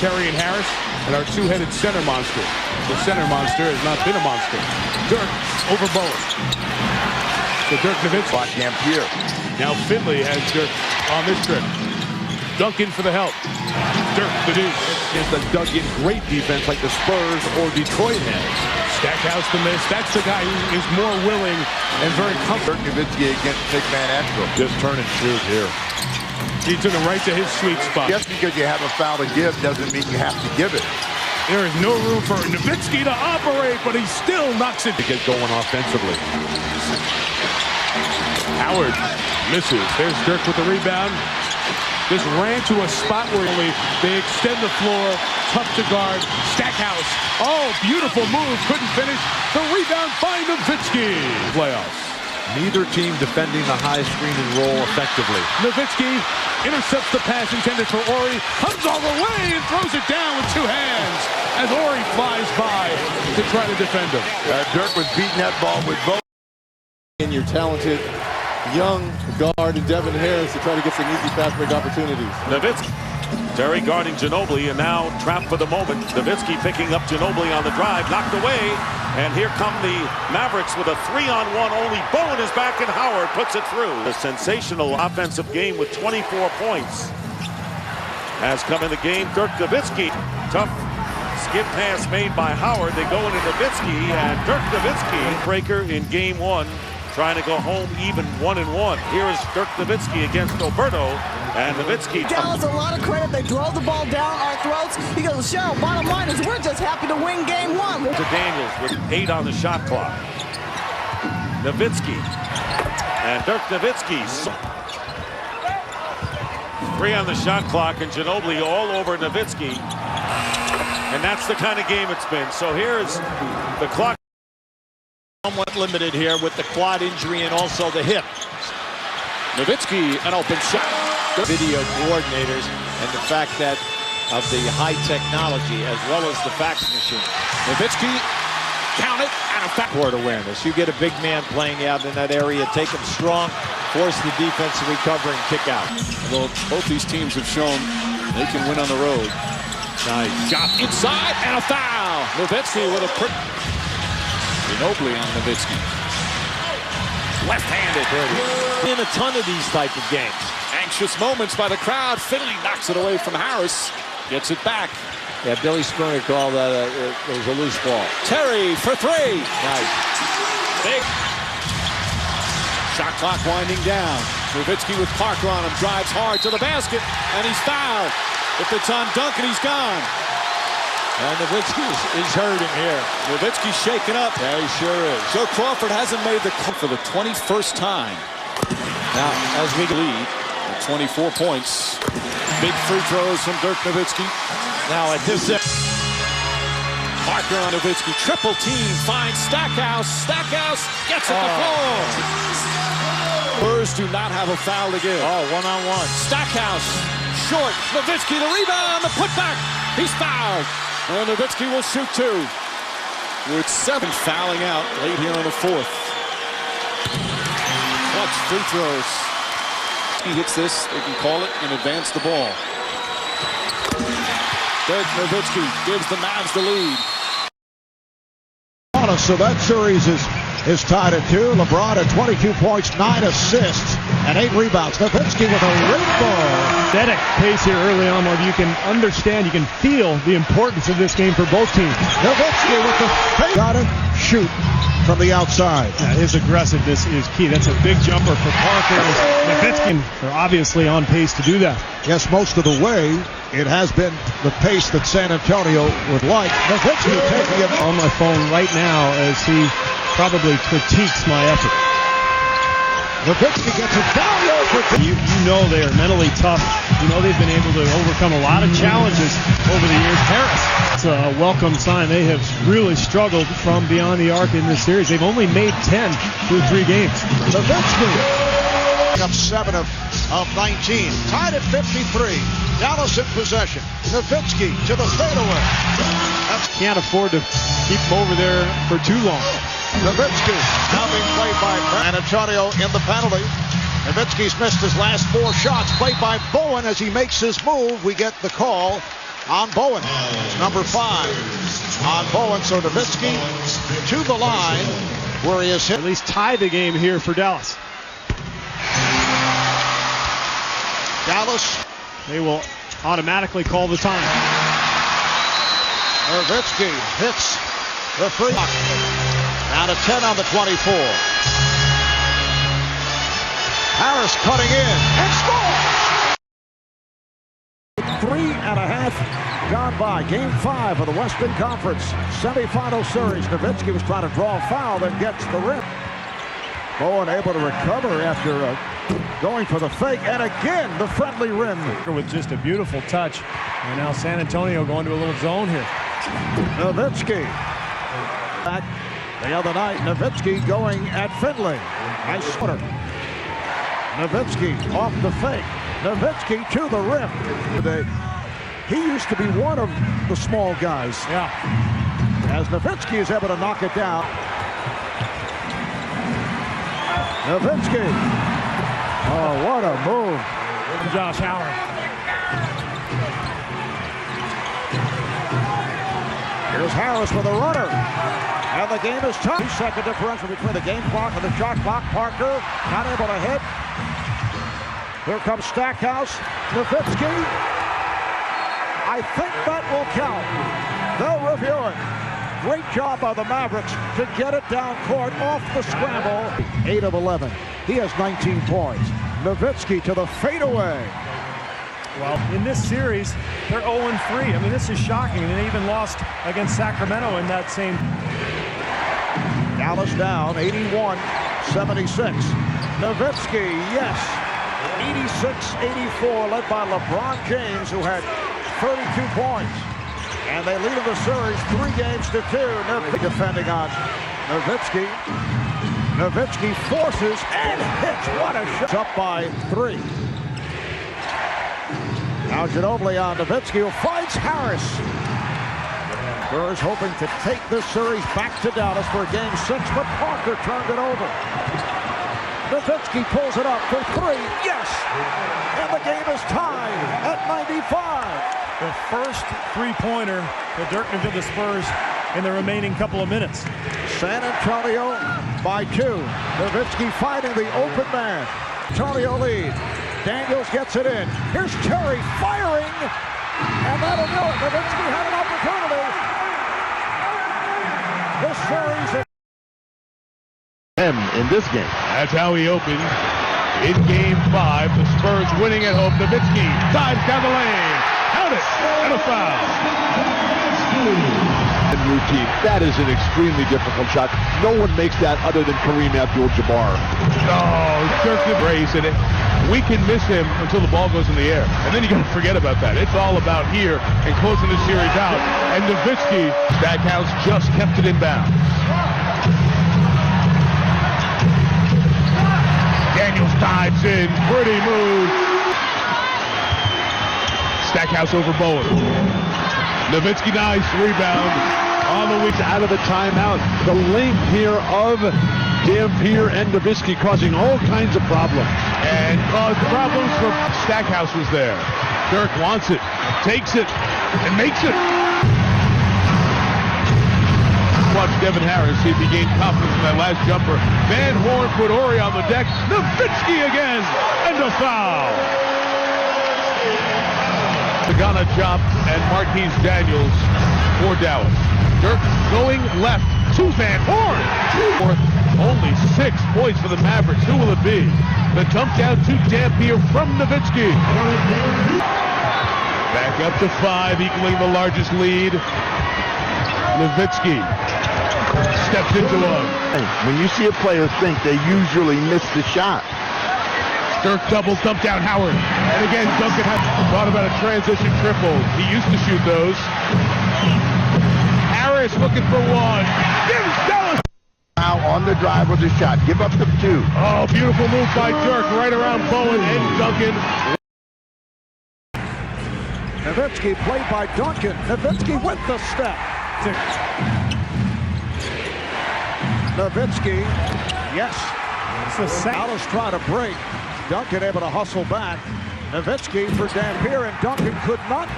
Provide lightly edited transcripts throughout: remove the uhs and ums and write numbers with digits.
Terry and Harris, and our two-headed center monster. The center monster has not been a monster. Dirk over Bowen. So Dirk Nowitzki. Block Ampere. Now Finley has Dirk on this trip. Duncan for the help. Dirk the deuce. Is the dug-in great defense like the Spurs or Detroit has. Stackhouse the miss. That's the guy who is more willing and very comfortable. Dirk Nowitzki against big man Astro. Just turn and shoot here. He took him right to his sweet spot. Just because you have a foul to give doesn't mean you have to give it. There is no room for Nowitzki to operate, but he still knocks it. To get going offensively. Howard misses. There's Dirk with the rebound. Just ran to a spot where they extend the floor. Tough to guard. Stackhouse. Oh, beautiful move. Couldn't finish. The rebound by Nowitzki. Playoffs. Neither team defending the high screen and roll effectively. Nowitzki intercepts the pass intended for Ori. Comes all the way and throws it down with two hands as Ori flies by to try to defend him. Dirk was beating that ball with both. And your talented young guard and Devin Harris to try to get some easy fast break opportunities. Nowitzki. Terry guarding Ginobili, and now trapped for the moment. Nowitzki picking up Ginobili on the drive, knocked away, and here come the Mavericks with a 3-on-1 only. Bowen is back, and Howard puts it through. A sensational offensive game with 24 points has come in the game. Dirk Nowitzki, tough skip pass made by Howard. They go into Nowitzki, and Dirk Nowitzki, breaker in game one, trying to go home even 1-1. Here is Dirk Nowitzki against Roberto, and Nowitzki. Dallas a lot of credit. They drove the ball down our throats. He goes, Cheryl, bottom line is we're just happy to win game one. To Daniels with 8 on the shot clock. Nowitzki and Dirk Nowitzki. 3 on the shot clock, and Ginobili all over Nowitzki. And that's the kind of game it's been. So here's the clock. Somewhat limited here with the quad injury and also the hip. Nowitzki, an open shot. Video coordinators and the fact that of the high technology as well as the fax machine. Nowitzki, count it, and a backcourt awareness. You get a big man playing out in that area, take him strong, force the defense to recover and kick out. Well, both these teams have shown they can win on the road. Nice shot inside and a foul. Nowitzki with a Ginobili on Nowitzki. left-handed. In a ton of these type of games. Anxious moments by the crowd. Finley knocks it away from Harris. Gets it back. Yeah, Billy Spooner called that it was a loose ball. Terry for 3. Nice. Big. Shot clock winding down. Nowitzki with Parker on him. Drives hard to the basket. And he's fouled. If it's on Duncan, he's gone. And Nowitzki is hurting here. Nowitzki's shaken up. Yeah, he sure is. Joe Crawford hasn't made the cut for the 21st time. Now, as we lead at 24 points. Big free throws from Dirk Nowitzki. now at this Parker on Nowitzki. Triple team. Finds Stackhouse. Stackhouse gets at the floor. Spurs do not have a foul to give. one-on-one. Stackhouse. Short. Nowitzki the rebound. The putback. He's fouled. And Nowitzki will shoot 2. With 7 fouling out late here in the 4th. Clutch free throws. He hits this, they can call it and advance the ball. Dirk Nowitzki gives the Mavs the lead. So that series is tied at 2. LeBron at 22 points, 9 assists, and 8 rebounds. Nowitzki with a rainbow. Aesthetic pace here early on, where you can understand, you can feel the importance of this game for both teams. Nowitzki with the fake. Got him. Shoot from the outside. Yeah, his aggressiveness is key. That's a big jumper for Parker. Nowitzki are obviously on pace to do that. Yes, most of the way, it has been the pace that San Antonio would like. Nowitzki taking it on my phone right now as he probably critiques my effort. Nowitzki gets it down low. You know they are mentally tough. You know they've been able to overcome a lot of challenges over the years. Harris, it's a welcome sign. They have really struggled from beyond the arc in this series. They've only made 10 through 3 games. Nowitzki up 7 of 19. Tied at 53. Dallas in possession. Nowitzki to the fadeaway. Can't afford to keep him over there for too long. Nowitzki now being played by San Antonio in the penalty. Nowitzki's missed his last 4 shots. Played by Bowen as he makes his move. We get the call on Bowen. Number 5 on Bowen. So Nowitzki to the line where he is hit. At least tie the game here for Dallas. Dallas. They will automatically call the time. Nowitzki hits the free. Down to 10 on the 24. Harris cutting in and scores! 3.5 gone by. Game 5 of the Western Conference semifinal series. Nowitzki was trying to draw a foul, then gets the rim. Bowen able to recover after going for the fake, and again the friendly rim. With just a beautiful touch. And now San Antonio going to a little zone here. Nowitzki. Back the other night, Nowitzki going at Finley. Nice footer. Nowitzki off the fake. Nowitzki to the rim. He used to be one of the small guys. Yeah. As Nowitzki is able to knock it down. Nowitzki. Oh, what a move. Josh Howard. Here's Harris with a runner. And the game is tied. 2-second differential between the game clock and the shot clock. Parker not able to hit. Here comes Stackhouse. Nowitzki. I think that will count. They'll review it. Great job by the Mavericks to get it down court off the scramble. 8 of 11. He has 19 points. Nowitzki to the fadeaway. Well, in this series, they're 0-3. I mean, this is shocking. And they even lost against Sacramento in that same. Dallas down 81-76. Nowitzki, yes. 86-84, led by LeBron James, who had 32 points. And they lead in the series 3-2. Nowitzki defending on Nowitzki. Nowitzki forces and hits. What a shot. Up by 3. Now Ginobili on Nowitzki, who finds Harris. Spurs hoping to take this series back to Dallas for game 6, but Parker turned it over. Nowitzki pulls it up for 3. Yes! And the game is tied at 95. The first three-pointer for Dirk and the Spurs in the remaining couple of minutes. San Antonio by 2. Nowitzki finding the open man. Antonio lead. Daniels gets it in. Here's Terry firing, and that'll do it. Nowitzki had an opportunity. This series in this game. That's how he opened in game 5. The Spurs winning at home. Nowitzki dives down the lane. Count it, and a foul. Routine. That is an extremely difficult shot. No one makes that other than Kareem Abdul-Jabbar. Oh, Dirk embrace it. We can miss him until the ball goes in the air. And then you got to forget about that. It's all about here and closing the series out. And Nowitzki, Stackhouse just kept it in bounds. Daniels dives in. Pretty move. Stackhouse over Bowen. Nowitzki, nice rebound. On the week out of the timeout. The length here of Dampier and Nowitzki causing all kinds of problems. And caused problems for Stackhouse was there. Dirk wants it, takes it, and makes it. Watch Devin Harris see if he gained confidence in that last jumper. Van Horn put Ori on the deck. Nowitzki again, and a foul. Pagana Chop and Marquise Daniels for Dallas. Dirk going left to Van Horn. Only 6 points for the Mavericks. Who will it be? The dump down to Dampier from Nowitzki. Back up to 5, equaling the largest lead. Nowitzki steps into him. When you see a player think, they usually miss the shot. Dirk doubles, dump down Howard. And again, Duncan had thought about a transition triple. He used to shoot those. Harris looking for one. Gives Dallas. Now on the drive with a shot. Give up the 2. Oh, beautiful move by Dirk right around Bowen and Duncan. Nowitzki played by Duncan. Nowitzki with the step. Nowitzki, yes. Dallas trying to break. Duncan able to hustle back. Nowitzki for Dampier, and Duncan could not.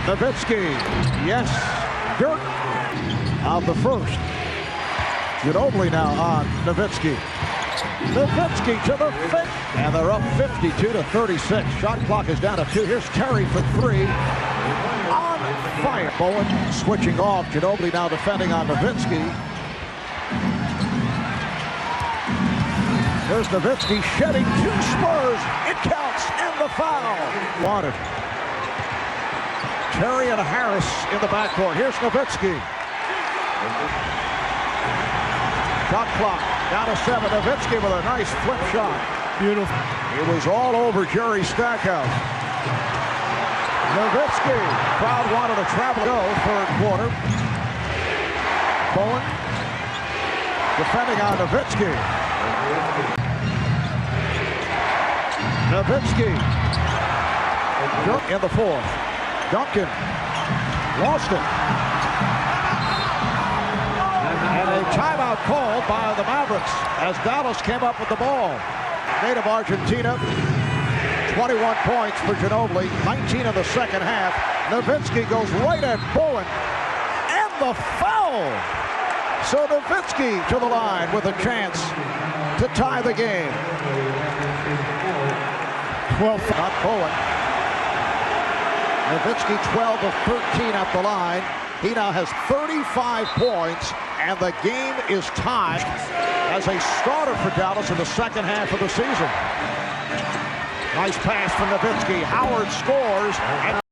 Nowitzki, yes. Dirk on the first. Ginobili now on Nowitzki. Nowitzki to the fifth. And they're up 52-36. Shot clock is down to 2. Here's Terry for 3. On fire. Bowen switching off. Ginobili now defending on Nowitzki. There's Nowitzki shedding 2 Spurs. It counts and the foul. Wanted. Terry and Harris in the backcourt. Here's Nowitzki. Shot clock down to 7. Nowitzki with a nice flip shot. Beautiful. It was all over Jerry Stackhouse. Nowitzki. Crowd wanted to travel. Go third quarter. Bowen defending on Nowitzki. Nowitzki in the fourth. Duncan lost it. And a timeout called by the Mavericks as Dallas came up with the ball. Native Argentina, 21 points for Ginobili, 19 in the second half. Nowitzki goes right at Bowen, and the foul. So Nowitzki to the line with a chance to tie the game. 12, not Bowen. Nowitzki 12 of 13 at the line. He now has 35 points, and the game is tied as a starter for Dallas in the second half of the season. Nice pass from Nowitzki. Howard scores. And